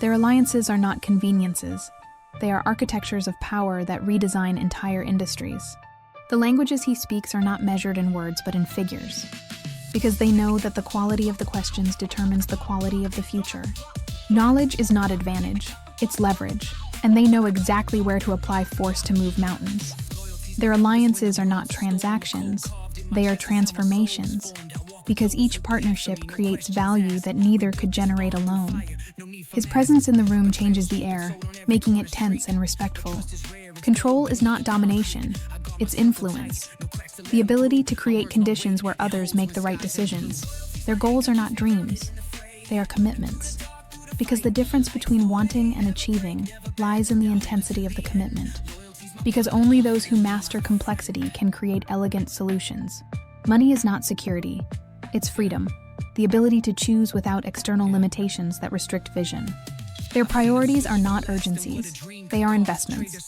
Their alliances are not conveniences. They are architectures of power that redesign entire industries. The languages he speaks are not measured in words but in figures, because they know that the quality of the questions determines the quality of the future. Knowledge is not advantage, it's leverage, and they know exactly where to apply force to move mountains. Their alliances are not transactions, they are transformations, because each partnership creates value that neither could generate alone. His presence in the room changes the air, making it tense and respectful. Control is not domination, it's influence. The ability to create conditions where others make the right decisions. Their goals are not dreams, they are commitments. Because the difference between wanting and achieving lies in the intensity of the commitment. Because only those who master complexity can create elegant solutions. Money is not security, it's freedom, the ability to choose without external limitations that restrict vision. Their priorities are not urgencies, they are investments.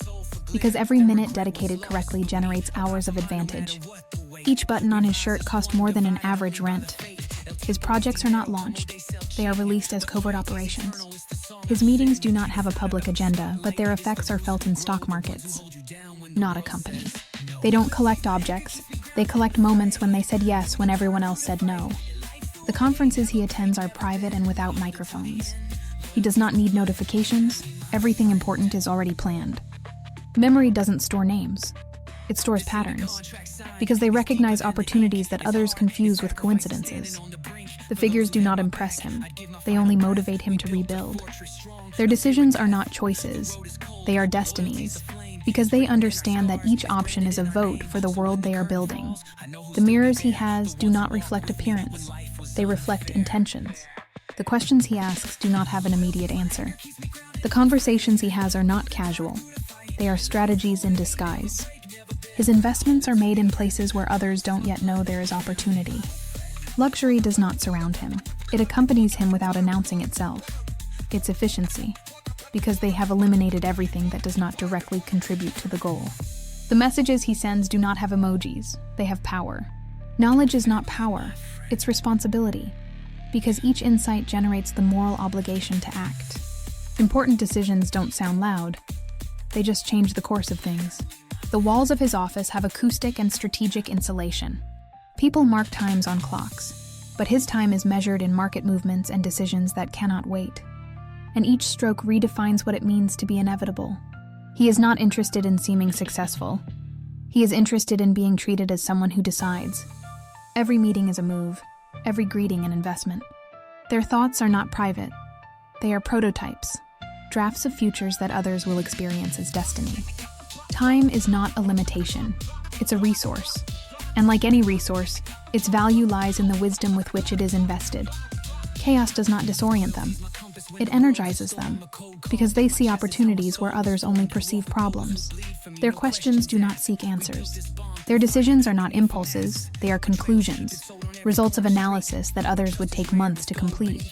Because every minute dedicated correctly generates hours of advantage. Each button on his shirt cost more than an average rent. His projects are not launched, they are released as covert operations. His meetings do not have a public agenda, but their effects are felt in stock markets, not a company. They don't collect objects, they collect moments when they said yes when everyone else said no. The conferences he attends are private and without microphones. He does not need notifications, everything important is already planned. Memory doesn't store names, it stores patterns, because they recognize opportunities that others confuse with coincidences. The figures do not impress him, they only motivate him to rebuild. Their decisions are not choices, they are destinies, because they understand that each option is a vote for the world they are building. The mirrors he has do not reflect appearance, they reflect intentions. The questions he asks do not have an immediate answer. The conversations he has are not casual, they are strategies in disguise. His investments are made in places where others don't yet know there is opportunity. Luxury does not surround him. It accompanies him without announcing itself. It's efficiency, because they have eliminated everything that does not directly contribute to the goal. The messages he sends do not have emojis, they have power. Knowledge is not power, it's responsibility, because each insight generates the moral obligation to act. Important decisions don't sound loud, they just change the course of things. The walls of his office have acoustic and strategic insulation. People mark times on clocks, but his time is measured in market movements and decisions that cannot wait. And each stroke redefines what it means to be inevitable. He is not interested in seeming successful. He is interested in being treated as someone who decides. Every meeting is a move, every greeting an investment. Their thoughts are not private. They are prototypes, drafts of futures that others will experience as destiny. Time is not a limitation, it's a resource. And like any resource, its value lies in the wisdom with which it is invested. Chaos does not disorient them. It energizes them, because they see opportunities where others only perceive problems. Their questions do not seek answers. Their decisions are not impulses, they are conclusions, results of analysis that others would take months to complete.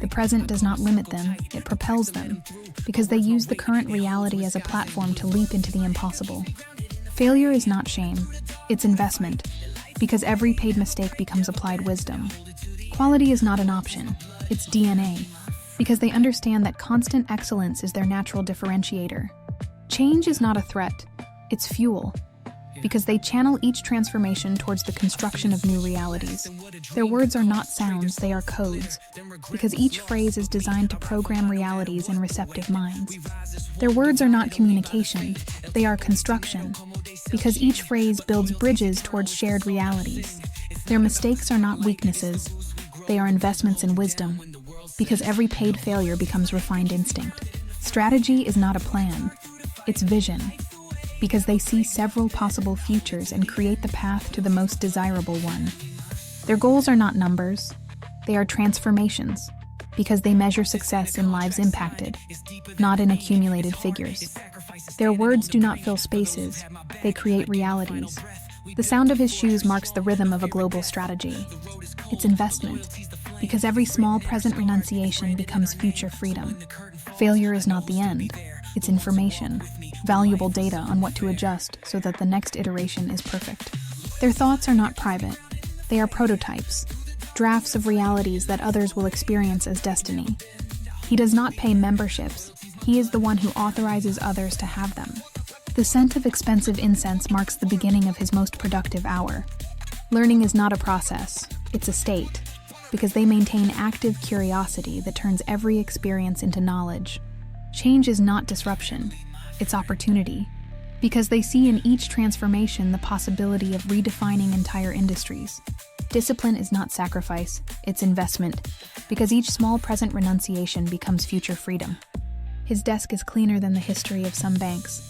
The present does not limit them, it propels them, because they use the current reality as a platform to leap into the impossible. Failure is not shame, it's investment, because every paid mistake becomes applied wisdom. Quality is not an option, it's DNA, because they understand that constant excellence is their natural differentiator. Change is not a threat, it's fuel, because they channel each transformation towards the construction of new realities. Their words are not sounds, they are codes, because each phrase is designed to program realities in receptive minds. Their words are not communication, they are construction, because each phrase builds bridges towards shared realities. Their mistakes are not weaknesses, they are investments in wisdom, because every paid failure becomes refined instinct. Strategy is not a plan, it's vision, because they see several possible futures and create the path to the most desirable one. Their goals are not numbers, they are transformations, because they measure success in lives impacted, not in accumulated figures. Their words do not fill spaces, they create realities. The sound of his shoes marks the rhythm of a global strategy. It's investment, because every small present renunciation becomes future freedom. Failure is not the end, it's information, valuable data on what to adjust so that the next iteration is perfect. Their thoughts are not private, they are prototypes, drafts of realities that others will experience as destiny. He does not pay memberships. He is the one who authorizes others to have them. The scent of expensive incense marks the beginning of his most productive hour. Learning is not a process, it's a state, because they maintain active curiosity that turns every experience into knowledge. Change is not disruption, it's opportunity, because they see in each transformation the possibility of redefining entire industries. Discipline is not sacrifice, it's investment, because each small present renunciation becomes future freedom. His desk is cleaner than the history of some banks.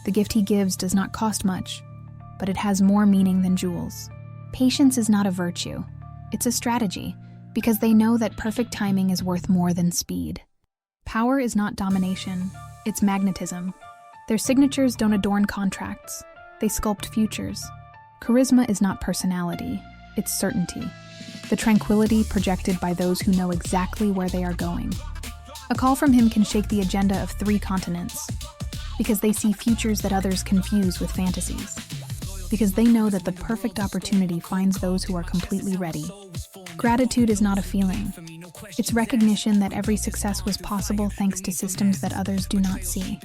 The gift he gives does not cost much, but it has more meaning than jewels. Patience is not a virtue, it's a strategy, because they know that perfect timing is worth more than speed. Power is not domination, it's magnetism. Their signatures don't adorn contracts, they sculpt futures. Charisma is not personality, it's certainty. The tranquility projected by those who know exactly where they are going. A call from him can shake the agenda of 3 continents, because they see futures that others confuse with fantasies. Because they know that the perfect opportunity finds those who are completely ready. Gratitude is not a feeling. It's recognition that every success was possible thanks to systems that others do not see.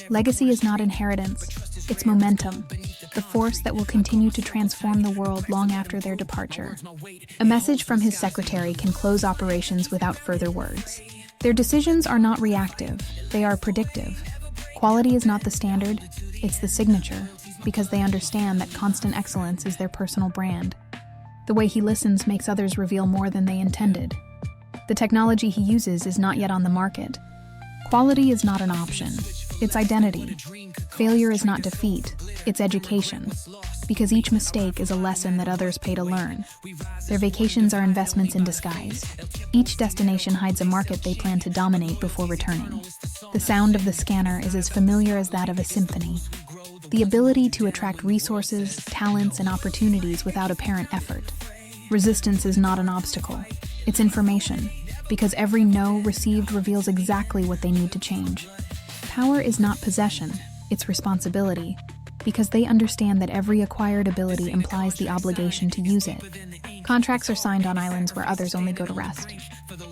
Legacy is not inheritance. It's momentum, the force that will continue to transform the world long after their departure. A message from his secretary can close operations without further words. Their decisions are not reactive, they are predictive. Quality is not the standard, it's the signature, because they understand that constant excellence is their personal brand. The way he listens makes others reveal more than they intended. The technology he uses is not yet on the market. Quality is not an option, it's identity. Failure is not defeat, it's education, because each mistake is a lesson that others pay to learn. Their vacations are investments in disguise. Each destination hides a market they plan to dominate before returning. The sound of the scanner is as familiar as that of a symphony. The ability to attract resources, talents, and opportunities without apparent effort. Resistance is not an obstacle, it's information, because every no received reveals exactly what they need to change. Power is not possession, it's responsibility, because they understand that every acquired ability implies the obligation to use it. Contracts are signed on islands where others only go to rest,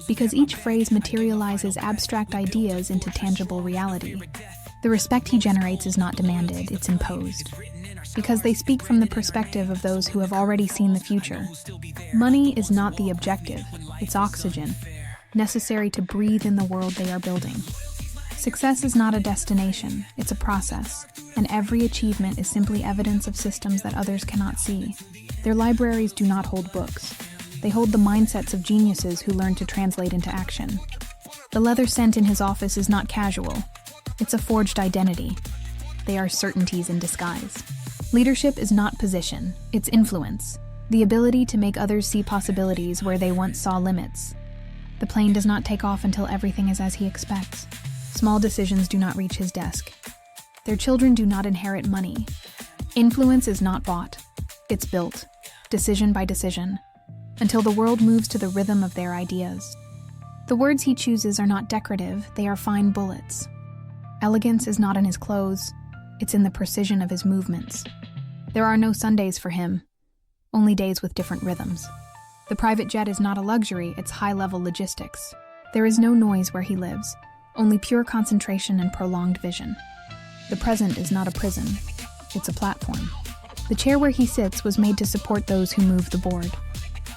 because each phrase materializes abstract ideas into tangible reality. The respect he generates is not demanded, it's imposed, because they speak from the perspective of those who have already seen the future. Money is not the objective, it's oxygen, necessary to breathe in the world they are building. Success is not a destination, it's a process, and every achievement is simply evidence of systems that others cannot see. Their libraries do not hold books. They hold the mindsets of geniuses who learn to translate into action. The leather scent in his office is not casual. It's a forged identity. They are certainties in disguise. Leadership is not position, it's influence. The ability to make others see possibilities where they once saw limits. The plane does not take off until everything is as he expects. Small decisions do not reach his desk. Their children do not inherit money. Influence is not bought. It's built, decision by decision, until the world moves to the rhythm of their ideas. The words he chooses are not decorative, they are fine bullets. Elegance is not in his clothes, it's in the precision of his movements. There are no Sundays for him, only days with different rhythms. The private jet is not a luxury, it's high-level logistics. There is no noise where he lives, only pure concentration and prolonged vision. The present is not a prison, it's a platform. The chair where he sits was made to support those who move the board.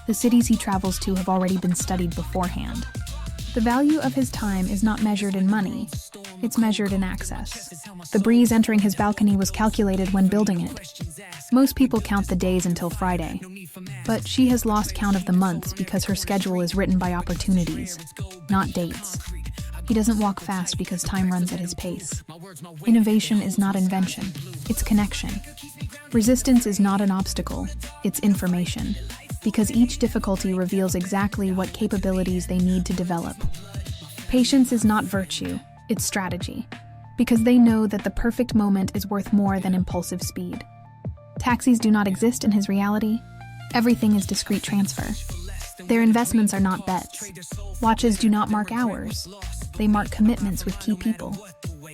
The cities he travels to have already been studied beforehand. The value of his time is not measured in money, it's measured in access. The breeze entering his balcony was calculated when building it. Most people count the days until Friday, but she has lost count of the months because her schedule is written by opportunities, not dates. He doesn't walk fast because time runs at his pace. Innovation is not invention, it's connection. Resistance is not an obstacle, it's information, because each difficulty reveals exactly what capabilities they need to develop. Patience is not virtue, it's strategy, because they know that the perfect moment is worth more than impulsive speed. Taxis do not exist in his reality. Everything is discrete transfer. Their investments are not bets. Watches do not mark hours. They mark commitments with key people,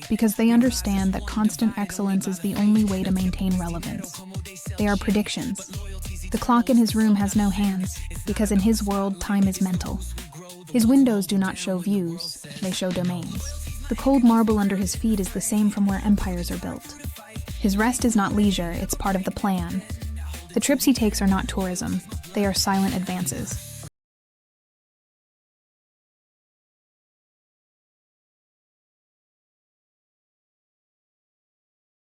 because they understand that constant excellence is the only way to maintain relevance. They are predictions. The clock in his room has no hands, because in his world, time is mental. His windows do not show views, they show domains. The cold marble under his feet is the same from where empires are built. His rest is not leisure, it's part of the plan. The trips he takes are not tourism, they are silent advances.